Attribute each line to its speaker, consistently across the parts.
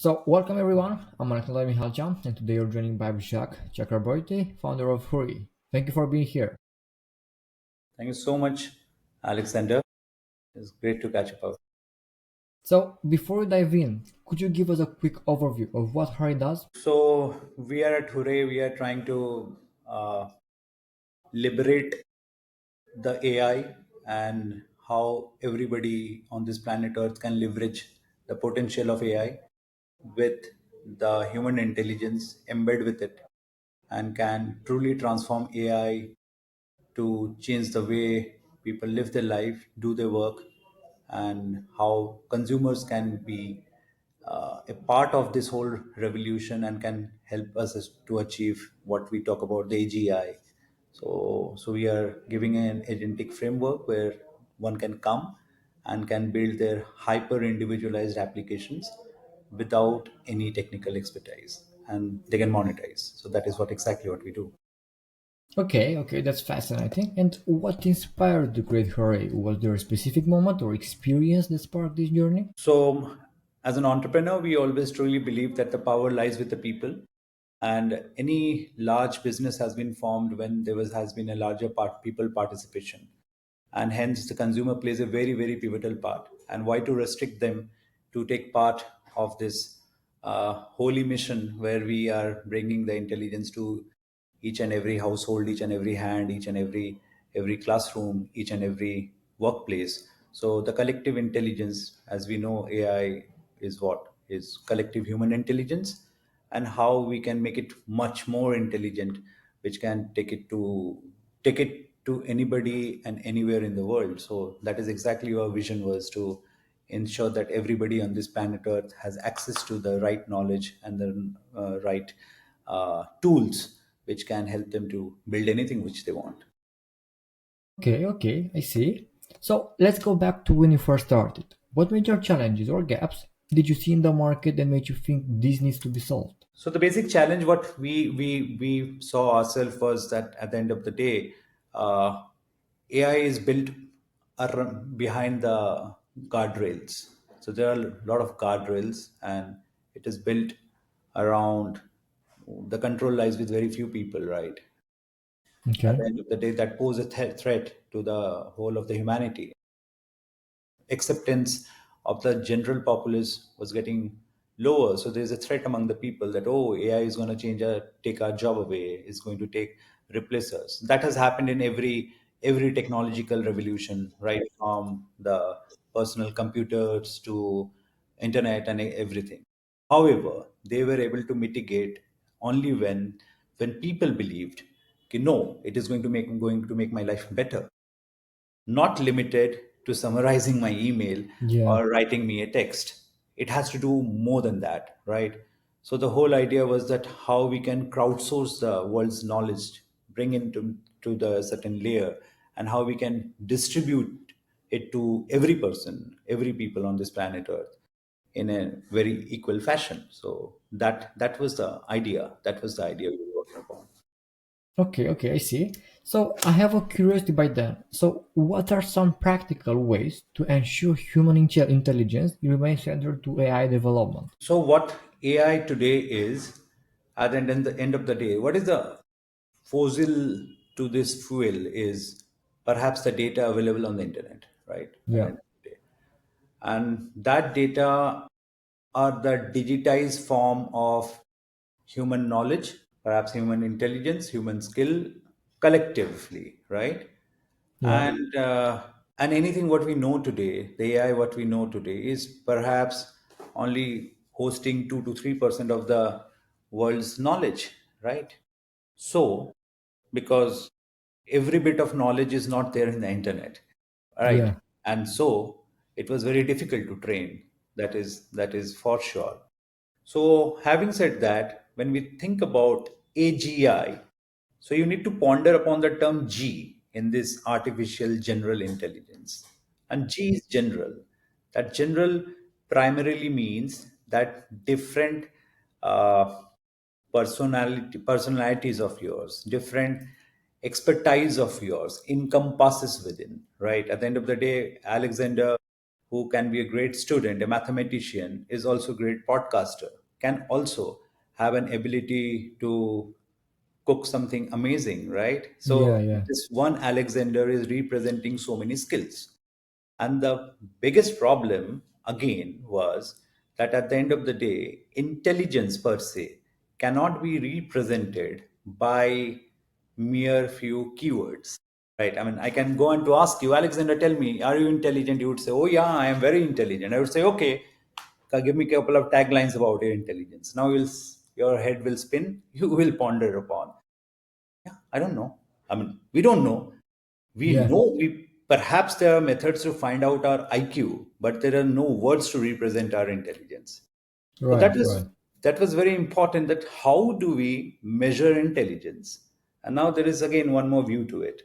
Speaker 1: Welcome everyone. I'm Alexander Mihalcea, and today you're joined by Abhishek Chakraborty, founder of Huri. Thank you for being here.
Speaker 2: Thank you so much, Alexander. It's great to catch up.
Speaker 1: Before we dive in, could you give us a quick overview of what Huri does?
Speaker 2: So we are at Hooray. We are trying to liberate the AI and how everybody on this planet Earth can leverage the potential of AI with the human intelligence embed with it and can truly transform AI to change the way people live their life, do their work, and how consumers can be a part of this whole revolution and can help us to achieve what we talk about the AGI. So we are giving an agentic framework where one can come and can build their hyper individualized applications without any technical expertise, and they can monetize. So that is what exactly what we do.
Speaker 1: Okay, that's fascinating. And what inspired the great Huri? Was there a specific moment or experience that sparked this journey?
Speaker 2: So, as an entrepreneur, we always truly believe that the power lies with the people, and any large business has been formed when has been a larger people participation, and hence the consumer plays a very pivotal part. And why to restrict them to take part of this holy mission where we are bringing the intelligence to each and every household, each and every hand, each and every classroom, each and every workplace. So the collective intelligence, as we know, AI is what is collective human intelligence, and how we can make it much more intelligent, which can take it to anybody and anywhere in the world. So that is exactly our vision, was to ensure that everybody on this planet Earth has access to the right knowledge and the right tools which can help them to build anything which they want.
Speaker 1: Okay, I see. So let's go back to when you first started. What major challenges or gaps did you see in the market that made you think this needs to be solved?
Speaker 2: So the basic challenge what we saw ourselves was that at the end of the day, uh, AI is built behind the guardrails. So there are a lot of guardrails, and it is built around the control lies with very few people, right? At
Speaker 1: Okay.
Speaker 2: the end of the day, that pose a threat to the whole of the humanity. Acceptance of the general populace was getting lower. So there's a threat among the people that, oh, AI is going to take our job away, is going to replace us. That has happened in every technological revolution, right? From the personal computers to internet and everything. However, they were able to mitigate only when people believed, okay, no, it is going to make my life better, not limited to summarizing my email
Speaker 1: Yeah.
Speaker 2: or writing me a text. It has to do more than that, right? So the whole idea was that how we can crowdsource the world's knowledge, bring it to the certain layer, and how we can distribute it to every person, every people on this planet Earth in a very equal fashion. So that was the idea. That was the idea we were working upon.
Speaker 1: Okay, I see. So I have a curiosity by then. So what are some practical ways to ensure human intelligence remains centered to AI development?
Speaker 2: So what AI today is, at the end of the day, what is the fossil to this fuel is perhaps the data available on the internet, right? At the
Speaker 1: Yeah,
Speaker 2: end of the day. And that data are the digitized form of human knowledge, perhaps human intelligence, human skill collectively, right?
Speaker 1: yeah,
Speaker 2: And anything what we know today, the AI what we know today is perhaps only hosting 2 to 3% of the world's knowledge, right? So, because every bit of knowledge is not there in the internet, right?
Speaker 1: yeah.
Speaker 2: And so it was very difficult to train. That is for sure. So, having said that, when we think about AGI, so you need to ponder upon the term G in this artificial general intelligence. And G is general. That general primarily means that different uh, personalities of yours, different expertise of yours encompasses within, right? At the end of the day, Alexander, who can be a great student, a mathematician, is also a great podcaster, can also have an ability to cook something amazing, right?
Speaker 1: Yeah,
Speaker 2: So
Speaker 1: yeah,
Speaker 2: this one Alexander is representing so many skills. And the biggest problem, again, was that at the end of the day, intelligence per se cannot be represented by mere few keywords. Right? I mean, I can go on to ask you, Alexander, tell me, are you intelligent? You would say, oh, yeah, I am very intelligent. I would say, okay, give me a couple of taglines about your intelligence. Now your head will spin, you will ponder upon. Yeah, I don't know. I mean, we don't know. We
Speaker 1: yeah.
Speaker 2: know we perhaps there are methods to find out our IQ, but there are no words to represent our intelligence. So
Speaker 1: Right, right.
Speaker 2: that was very important. That how do we measure intelligence? And now there is again one more view to it.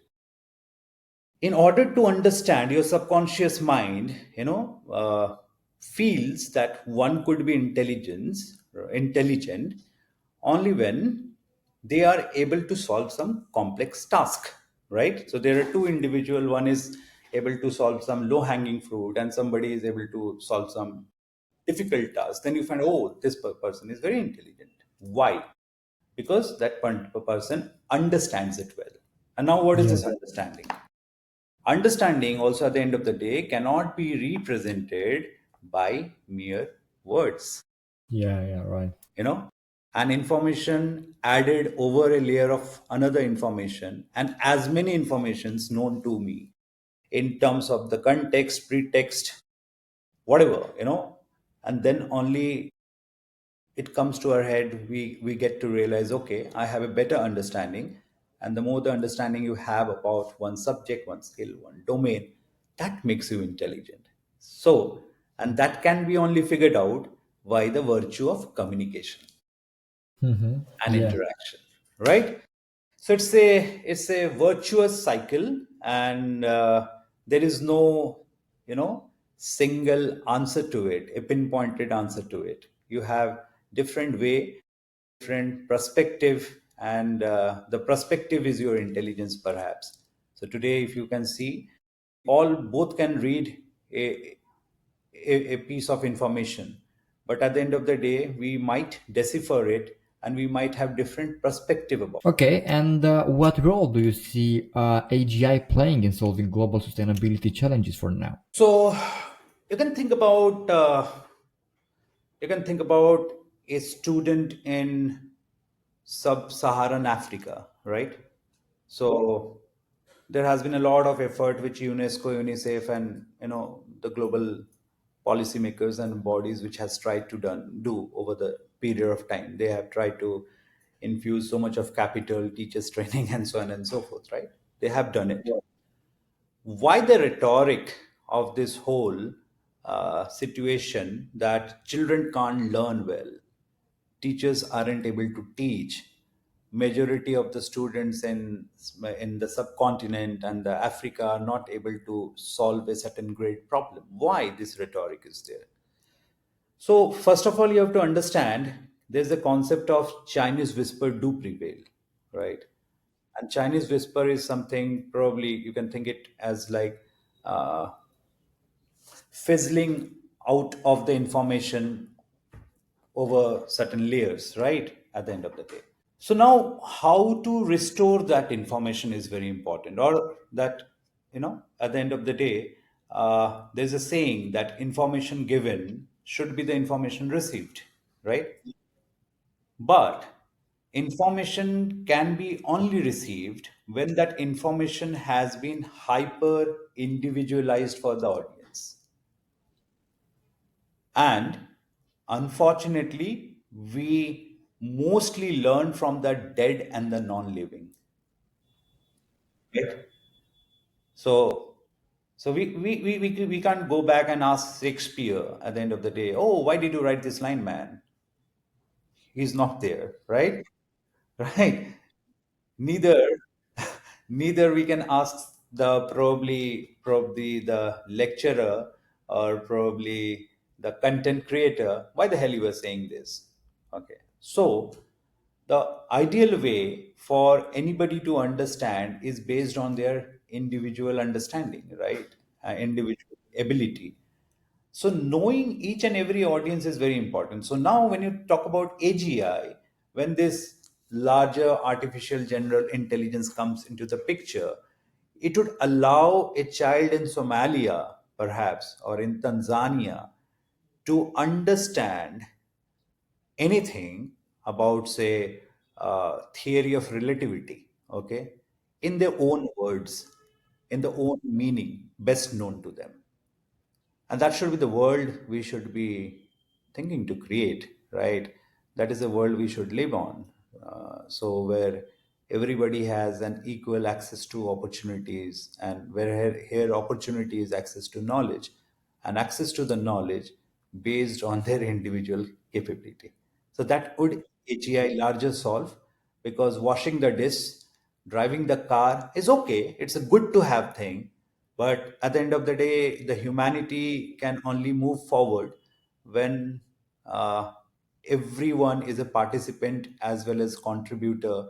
Speaker 2: In order to understand, your subconscious mind, feels that one could be intelligent only when they are able to solve some complex task, right? So there are two individual, one is able to solve some low hanging fruit and somebody is able to solve some difficult task. Then you find, oh, this person is very intelligent. Why? Because that person understands it well. And now what is
Speaker 1: Yeah,
Speaker 2: this understanding? Understanding also at the end of the day cannot be represented by mere words.
Speaker 1: yeah, yeah, right.
Speaker 2: You know, an information added over a layer of another information and as many informations known to me in terms of the context, pretext, whatever, and then only it comes to our head, we get to realize, okay, I have a better understanding. And the more the understanding you have about one subject, one skill, one domain, that makes you intelligent. So, and that can be only figured out by the virtue of communication
Speaker 1: Mm-hmm.
Speaker 2: and
Speaker 1: Yeah.
Speaker 2: interaction, right? So it's a virtuous cycle, and there is no single answer to it, a pinpointed answer to it. You have different way, different perspective, and the perspective is your intelligence, perhaps. So today, if you can see, all both can read a piece of information, but at the end of the day, we might decipher it, and we might have different perspective about.
Speaker 1: Okay, and what role do you see AGI playing in solving global sustainability challenges for now?
Speaker 2: So you can think about a student in sub-Saharan Africa, right? So there has been a lot of effort which UNESCO, UNICEF, and the global policymakers and bodies which has tried to do over the period of time. They have tried to infuse so much of capital, teachers training, and so on and so forth, right? They have done it. Why the rhetoric of this whole situation that children can't learn well, teachers aren't able to teach, majority of the students in the subcontinent and the Africa are not able to solve a certain great problem? Why this rhetoric is there? So first of all, you have to understand there's a concept of Chinese whisper do prevail, right? And Chinese whisper is something, probably you can think it as like uh, fizzling out of the information over certain layers, right? At the end of the day. So now, how to restore that information is very important. Or that, at the end of the day, there's a saying that information given should be the information received, right? But information can be only received when that information has been hyper individualized for the audience. And unfortunately, we mostly learn from the dead and the non living. Right? So, we can't go back and ask Shakespeare at the end of the day, oh, why did you write this line, man? He's not there, right? Right? Neither neither we can ask the probably the lecturer or probably the content creator why the hell you were saying this. Okay, so the ideal way for anybody to understand is based on their individual understanding, right? Individual ability. So knowing each and every audience is very important. So now when you talk about AGI, when this larger artificial general intelligence comes into the picture, it would allow a child in Somalia, perhaps, or in Tanzania, to understand anything about, say, theory of relativity, okay, in their own words, in the own meaning best known to them. And that should be the world we should be thinking to create, right? That is the world we should live on. So, where everybody has an equal access to opportunities, and where here opportunity is access to knowledge, and access to the knowledge based on their individual capability. So, that would AGI larger solve, because washing the dish, driving the car is okay, it's a good to have thing, but at the end of the day, the humanity can only move forward when uh, everyone is a participant as well as contributor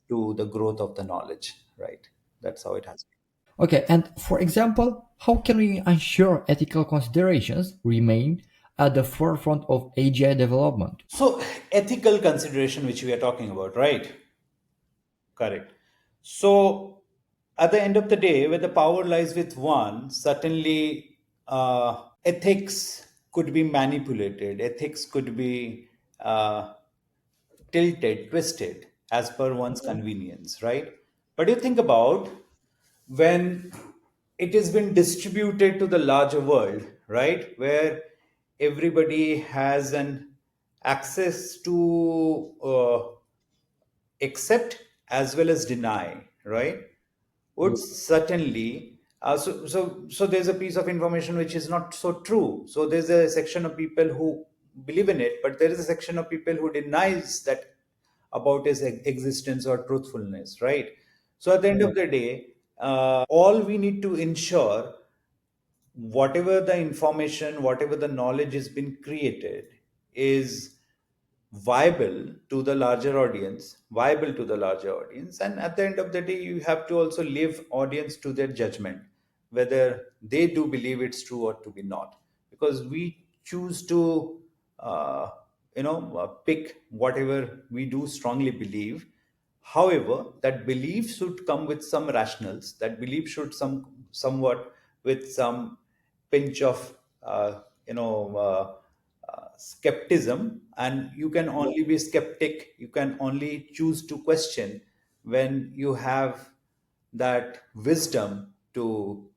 Speaker 2: to the growth of the knowledge, right? That's how it has been.
Speaker 1: Okay, and for example, how can we ensure ethical considerations remain at the forefront of AGI development?
Speaker 2: So, ethical consideration, which we are talking about, right? Correct. So, at the end of the day, where the power lies with one, certainly ethics could be manipulated, ethics could be tilted, twisted as per one's convenience, right? But you think about when it has been distributed to the larger world, right? Where everybody has an access to accept as well as deny, right? Would certainly so there's a piece of information which is not so true. So there's a section of people who believe in it, but there is a section of people who denies that about his existence or truthfulness, right? So at the end of the day, all we need to ensure, whatever the information, whatever the knowledge has been created, is viable to the larger audience, viable to the larger audience. And at the end of the day, you have to also leave audience to their judgment, whether they do believe it's true or to be not. Because we choose to pick whatever we do strongly believe. However, that belief should come with some rationals. That belief should somewhat with some pinch of skepticism, and you can only be skeptic, you can only choose to question when you have that wisdom to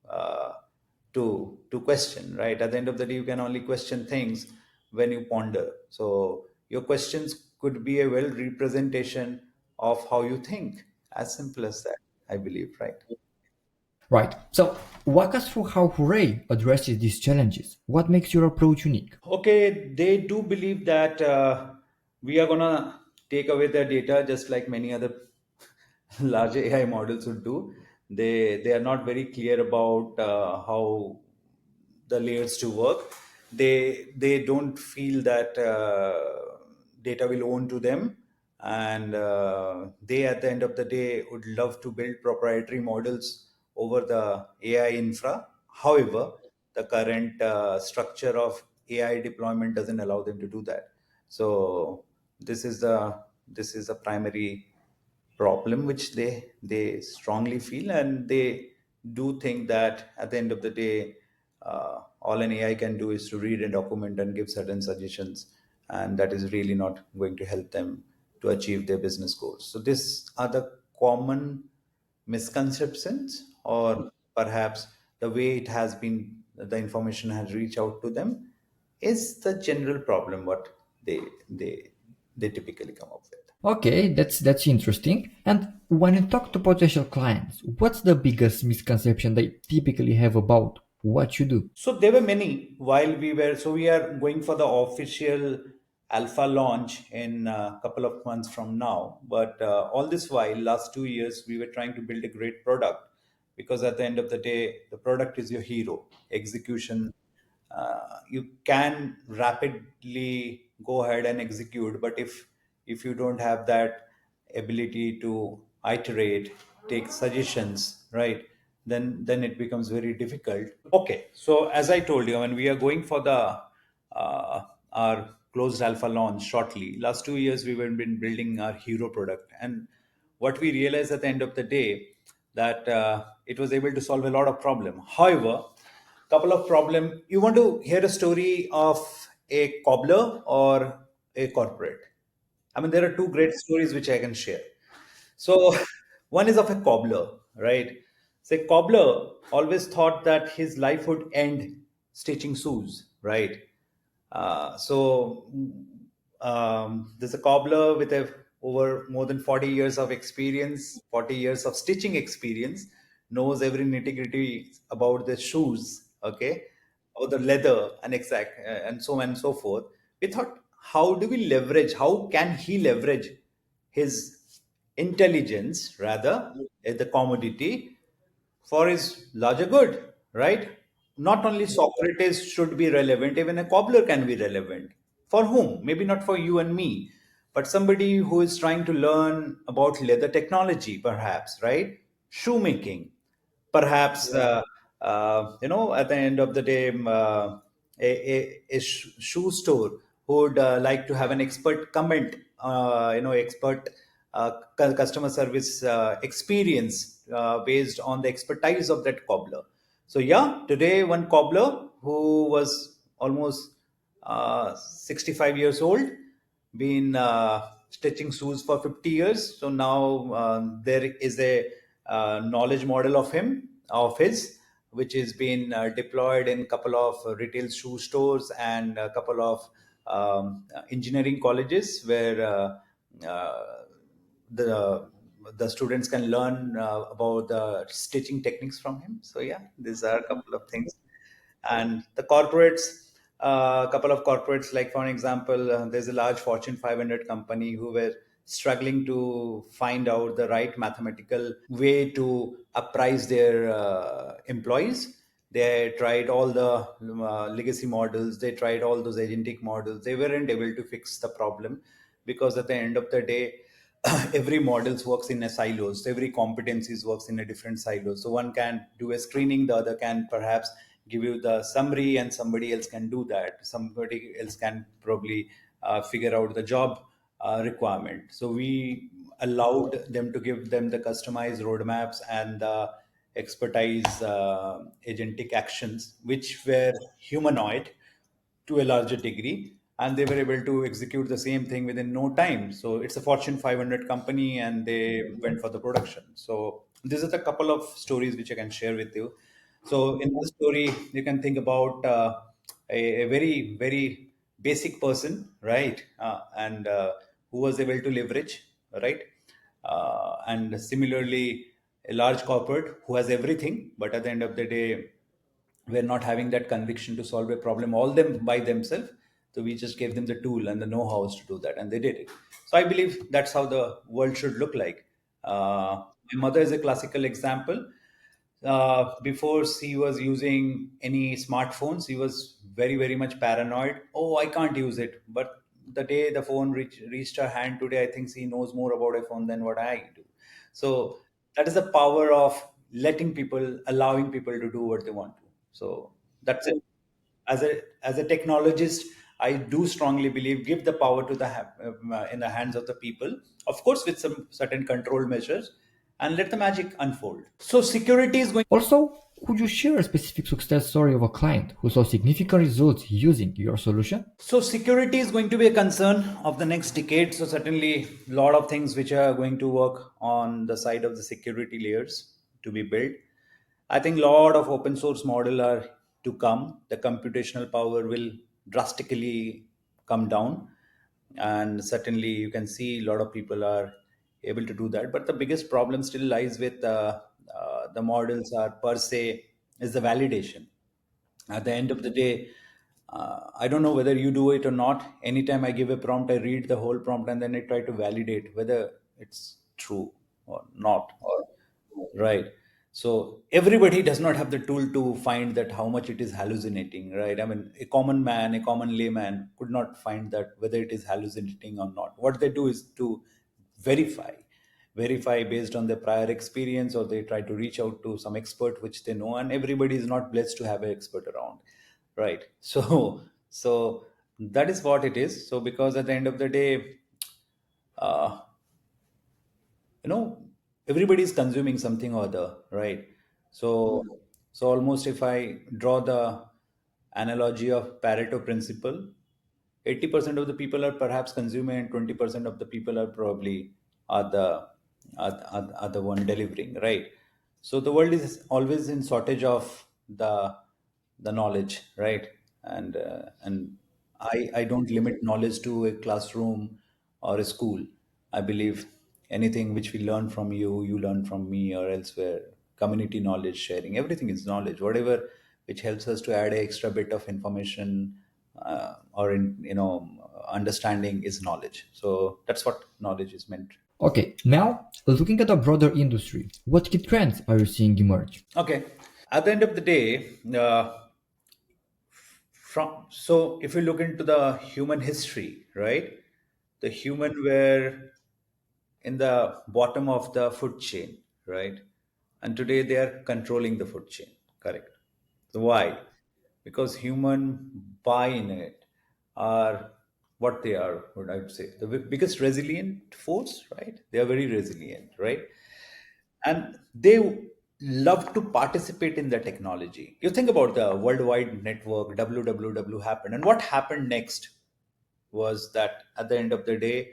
Speaker 2: question, right? At the end of the day, you can only question things when you ponder. So your questions could be a well representation of how you think, as simple as that, I believe, right?
Speaker 1: Right. So, walk us through how Hooray addresses these challenges. What makes your approach unique?
Speaker 2: Okay, they do believe that we are gonna take away their data just like many other large AI models would do. They are not very clear about how the layers to work. They don't feel that data will own to them, and they at the end of the day would love to build proprietary models over the AI infra. However, the current structure of AI deployment doesn't allow them to do that. So this is the primary problem which they strongly feel, and they do think that at the end of the day, all an AI can do is to read a document and give certain suggestions, and that is really not going to help them to achieve their business goals. So these are the common misconceptions, or perhaps the way it has been, the information has reached out to them, is the general problem what they they typically come up with.
Speaker 1: Okay, that's interesting. And when you talk to potential clients, what's the biggest misconception they typically have about what you do?
Speaker 2: So there were many while we are going for the official alpha launch in a couple of months from now. But all this while, last 2 years, we were trying to build a great product, because at the end of the day, the product is your hero. Execution, you can rapidly go ahead and execute, but if you don't have that ability to iterate, take suggestions, right? then it becomes very difficult. Okay, so as I told you, when we are going for the our closed alpha launch shortly, last 2 years we have been building our hero product, and what we realized at the end of the day, that it was able to solve a lot of problem. However, couple of problem. You want to hear a story of a cobbler or a corporate? I mean, there are two great stories which I can share. So, one is of a cobbler, right? So, a cobbler always thought that his life would end stitching shoes, right? There's a cobbler with a over more than 40 years of experience, 40 years of stitching experience, knows every nitty gritty about the shoes, okay, about the leather and exact and so on and so forth. We thought, how do we leverage? How can he leverage his intelligence rather as the commodity for his larger good, right? Not only Socrates should be relevant, even a cobbler can be relevant. For whom? Maybe not for you and me, but somebody who is trying to learn about leather technology, perhaps, right? Shoemaking, perhaps, at the end of the day, a shoe store who would like to have an expert comment, expert customer service experience based on the expertise of that cobbler. So yeah, today one cobbler who was almost 65 years old, been stitching shoes for 50 years. So now there is a knowledge model of his, which is been deployed in a couple of retail shoe stores and a couple of engineering colleges where the the students can learn about the stitching techniques from him. So yeah, these are a couple of things. And the corporates, a couple of corporates, like for an example, there's a large Fortune 500 company who were struggling to find out the right mathematical way to appraise their employees. They tried all the legacy models, they tried all those agentic models, they weren't able to fix the problem, because at the end of the day, every models works in a silos, every competencies works in a different silo. So one can do a screening, the other can perhaps give you the summary, and somebody else can do that, somebody else can probably figure out the job requirement. So we allowed them to give them the customized roadmaps and the expertise agentic actions which were humanoid to a larger degree, and they were able to execute the same thing within no time. So it's a Fortune 500 company and they went for the production. So this is a couple of stories which I can share with you. So in this story you can think about a very very basic person, right? And who was able to leverage, right? And similarly, a large corporate who has everything, but at the end of the day, we're not having that conviction to solve a problem all them by themselves. So we just gave them the tool and the know-hows to do that, and they did it. So I believe that's how the world should look like. My mother is a classical example. Before she was using any smartphones, she was very very much paranoid. Oh, I can't use it. But the day the phone reached her hand today, I think she knows more about a phone than what I do. So that is the power of letting people, allowing people to do what they want to. So that's it. As a technologist, I do strongly believe, give the power to the in the hands of the people, of course with some certain control measures, and let the magic unfold. So security is going.
Speaker 1: Also, could you share a specific success story of a client who saw significant results using your solution?
Speaker 2: So security is going to be a concern of the next decade. So certainly a lot of things which are going to work on the side of the security layers to be built. I think a lot of open source model are to come. The computational power will drastically come down, and certainly you can see a lot of people are able to do that. But the biggest problem still lies with the models are per se is the validation. At the end of the day, I don't know whether you do it or not. Anytime I give a prompt, I read the whole prompt and then I try to validate whether it's true or not, or right. So everybody does not have the tool to find that how much it is hallucinating, right? I mean, a common man, a common layman could not find that whether it is hallucinating or not. What they do is to verify. verify based on their prior experience, or they try to reach out to some expert which they know, and everybody is not blessed to have an expert around, right? So that is what it is. So because at the end of the day, uh, you know everybody is consuming something or other, right? So so almost if I draw the analogy of Pareto principle, 80% of the people are perhaps consuming, and 20% of the people are probably are the are the one delivering, right? So the world is always in shortage of the knowledge, right? And I don't limit knowledge to a classroom or a school. I believe anything which we learn from you, you learn from me, or elsewhere. Community knowledge sharing, everything is knowledge. Whatever which helps us to add an extra bit of information, or in understanding, is knowledge. So that's what knowledge is meant.
Speaker 1: Okay, now looking at a broader industry, what key trends are you seeing emerge?
Speaker 2: Okay. At the end of the day, from so if you look into the human history, right? The human were in the bottom of the food chain, right? And today they are controlling the food chain, correct? So why? Because human buy in it are what they are, what I'd say, the biggest resilient force, right? They are very resilient, right? And they love to participate in the technology. You think about the worldwide network, www happened, and what happened next was that at the end of the day,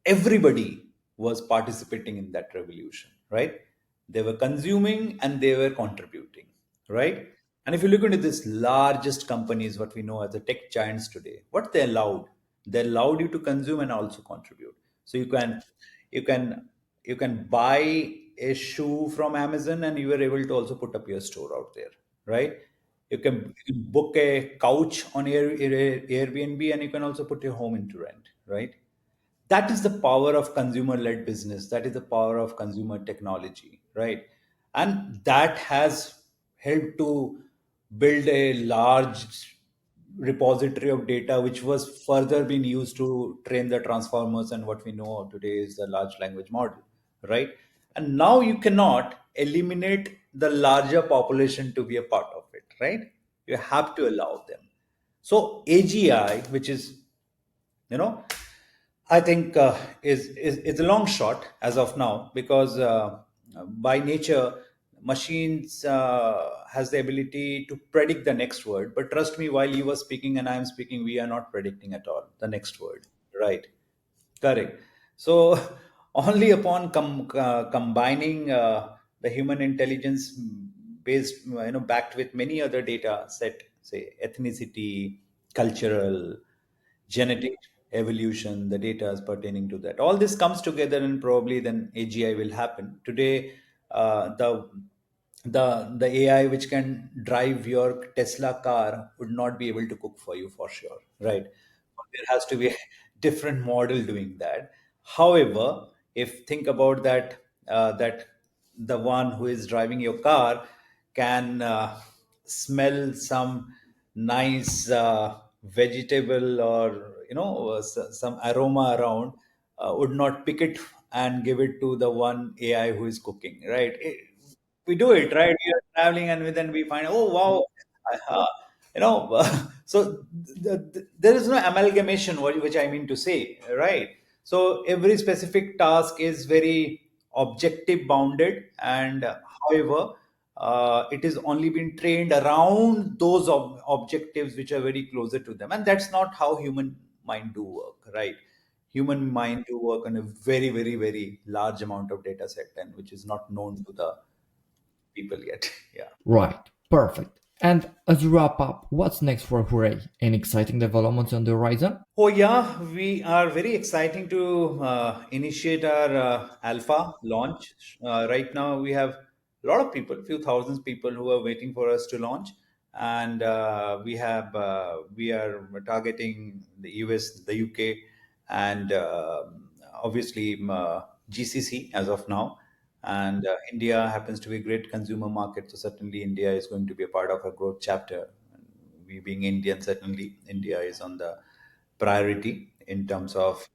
Speaker 2: everybody was participating in that revolution, right? They were consuming and they were contributing, right? And if you look into this largest companies, what we know as the tech giants today, what they allowed you to consume and also contribute. So you can you can buy a shoe from Amazon, and you were able to also put up your store out there, right? You can book a couch on Airbnb, and you can also put your home into rent, right? That is the power of consumer led business. That is the power of consumer technology, right? And that has helped to build a large repository of data, which was further being used to train the transformers and what we know today is the large language model, right? And now you cannot eliminate the larger population to be a part of it, right? You have to allow them. So AGI, which is, you know I think is a long shot as of now, because by nature machines has the ability to predict the next word. But trust me, while you were speaking and I am speaking, we are not predicting at all the next word, right? Correct. So only upon combining the human intelligence based, backed with many other data set, say ethnicity, cultural, genetic evolution, the data is pertaining to that. All this comes together, and probably then AGI will happen. Today, the AI which can drive your Tesla car would not be able to cook for you for sure, right? There has to be a different model doing that. However, if think about that, that the one who is driving your car can smell some nice vegetable, or some aroma around, would not pick it and give it to the one AI who is cooking, right? We do it, right? We are traveling, and then we find, oh wow, uh, you know so there is no amalgamation, which I mean to say, right? So every specific task is very objective bounded, and however, it is only been trained around those objectives which are very closer to them, and that's not how human mind do work, right? Human mind do work on a very, very, very large amount of data set, and which is not known to the people yet. Yeah.
Speaker 1: Right, perfect. And as we wrap up, what's next for Hooray? Any exciting developments on the horizon?
Speaker 2: Oh yeah, we are very exciting to initiate our alpha launch. Right now, we have a lot of people, few thousands people who are waiting for us to launch, and we are targeting the US, the UK, and obviously GCC as of now. And India happens to be a great consumer market, so certainly India is going to be a part of our growth chapter. We being Indian, certainly India is on the priority in terms of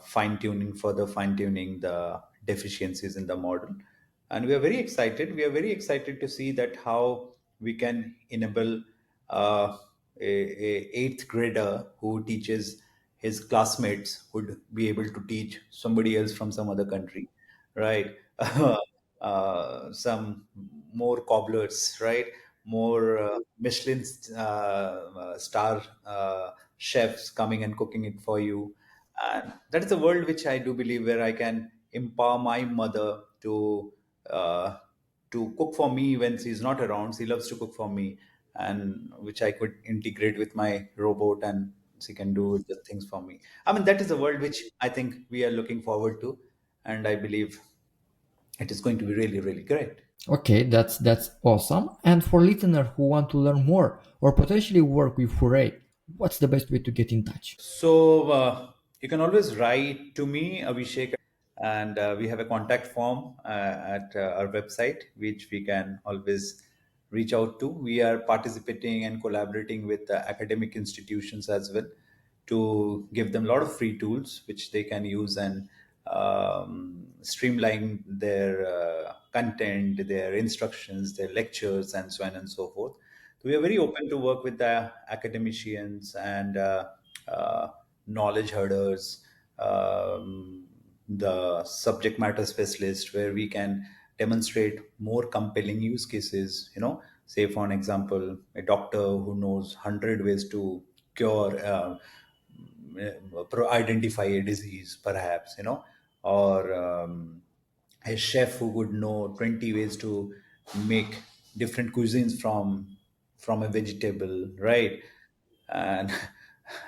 Speaker 2: fine tuning, further fine tuning the deficiencies in the model. And we are very excited. We are very excited to see that how we can enable a eighth grader who teaches his classmates would be able to teach somebody else from some other country, right? Some more cobblers, right? More Michelin star chefs coming and cooking it for you. And that is a world which I do believe where I can empower my mother uh, to cook for me when she's not around. She loves to cook for me, and which I could integrate with my robot, and she can do the things for me. I mean, that is a world which I think we are looking forward to, and I believe it is going to be really, really great.
Speaker 1: Okay, that's awesome. And for listeners who want to learn more or potentially work with Foray, what's the best way to get in touch?
Speaker 2: So you can always write to me, Abhishek, and we have a contact form at our website, which we can always reach out to. We are participating and collaborating with academic institutions as well to give them a lot of free tools which they can use and streamline their content, their instructions, their lectures, and so on and so forth. So we are very open to work with the academicians and uh, knowledge herders, the subject matter specialist, where we can demonstrate more compelling use cases. Say for an example, a doctor who knows 100 ways to cure, identify a disease, perhaps, or a chef who would know 20 ways to make different cuisines from a vegetable, right? And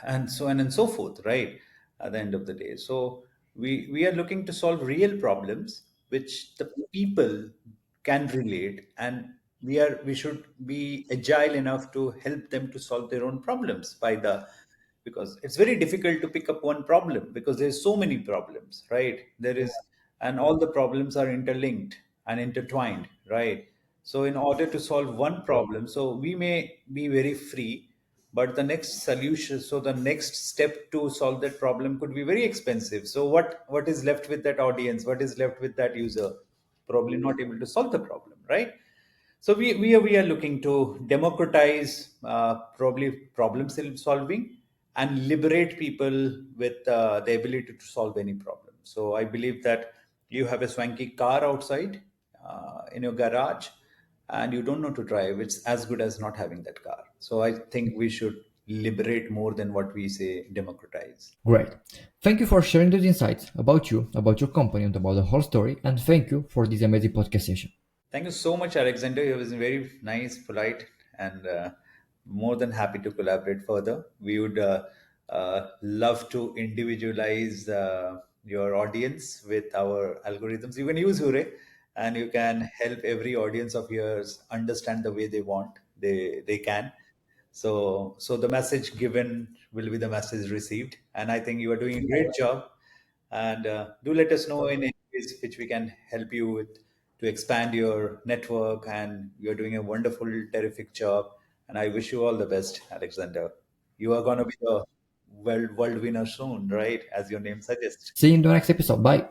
Speaker 2: and so on and so forth, right? At the end of the day, so we are looking to solve real problems which the people can relate, and we should be agile enough to help them to solve their own problems by the because it's very difficult to pick up one problem because there's so many problems, right? There is, and all the problems are interlinked and intertwined, right? So in order to solve one problem, so we may be very free, but the next solution, so the next step to solve that problem could be very expensive. So what is left with that audience, what is left with that user? Probably not able to solve the problem, right? So we are looking to democratize probably problem solving and liberate people with the ability to solve any problem. So I believe that you have a swanky car outside in your garage and you don't know to drive. It's as good as not having that car. So I think we should liberate more than what we say democratize.
Speaker 1: Great. Thank you for sharing those insights about you, about your company, and about the whole story. And thank you for this amazing podcast session.
Speaker 2: Thank you so much, Alexander. It was very nice, polite, and more than happy to collaborate further. We would love to individualize your audience with our algorithms. You can use Hure, and you can help every audience of yours understand the way they want. They can. So the message given will be the message received, and I think you are doing a great job. And do let us know in any ways which we can help you with to expand your network. And you're doing a wonderful, terrific job. And I wish you all the best, Alexander. You are going to be the world winner soon, right? As your name suggests.
Speaker 1: See you in the next episode. Bye.